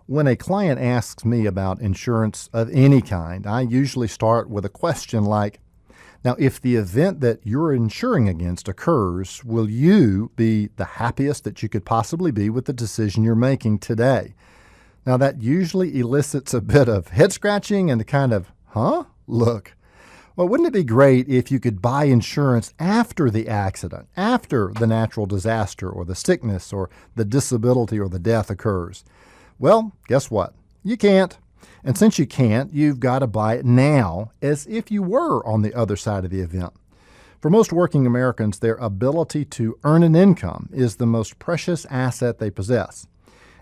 When a client asks me about insurance of any kind, I usually start with a question like, now, if the event that you're insuring against occurs, will you be the happiest that you could possibly be with the decision you're making today? Now, that usually elicits a bit of head scratching and a kind of, huh? Look. Well, wouldn't it be great if you could buy insurance after the accident, after the natural disaster or the sickness or the disability or the death occurs? Well, guess what? You can't. And since you can't, you've got to buy it now as if you were on the other side of the event. For most working Americans, their ability to earn an income is the most precious asset they possess.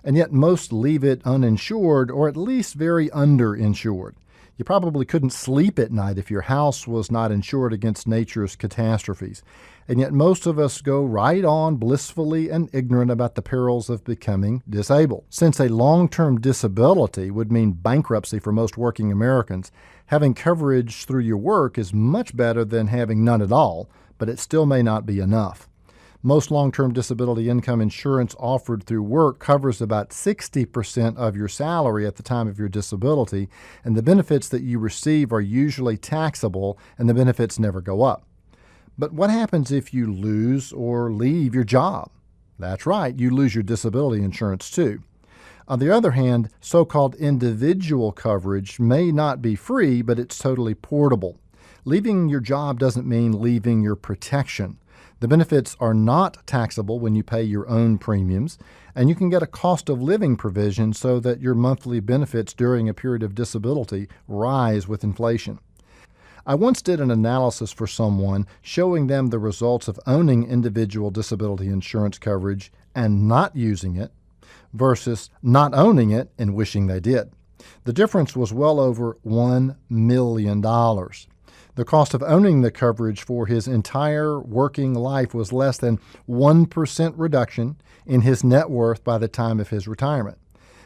And yet most leave it uninsured or at least very underinsured. You probably couldn't sleep at night if your house was not insured against nature's catastrophes. And yet most of us go right on blissfully and ignorant about the perils of becoming disabled. Since a long-term disability would mean bankruptcy for most working Americans, having coverage through your work is much better than having none at all, but it still may not be enough. Most long-term disability income insurance offered through work covers about 60% of your salary at the time of your disability, and the benefits that you receive are usually taxable, and the benefits never go up. But what happens if you lose or leave your job? That's right, you lose your disability insurance too. On the other hand, so-called individual coverage may not be free, but it's totally portable. Leaving your job doesn't mean leaving your protection. The benefits are not taxable when you pay your own premiums, and you can get a cost of living provision so that your monthly benefits during a period of disability rise with inflation. I once did an analysis for someone showing them the results of owning individual disability insurance coverage and not using it versus not owning it and wishing they did. The difference was well over $1 million. The cost of owning the coverage for his entire working life was less than 1% reduction in his net worth by the time of his retirement.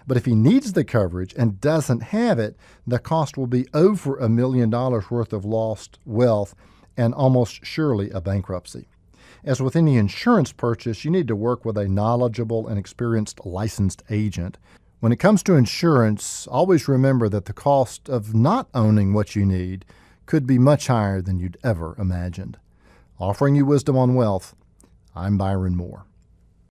But if he needs the coverage and doesn't have it, the cost will be over $1 million worth of lost wealth and almost surely a bankruptcy. As with any insurance purchase, you need to work with a knowledgeable and experienced licensed agent. When it comes to insurance, always remember that the cost of not owning what you need could be much higher than you'd ever imagined. Offering you wisdom on wealth, I'm Byron Moore.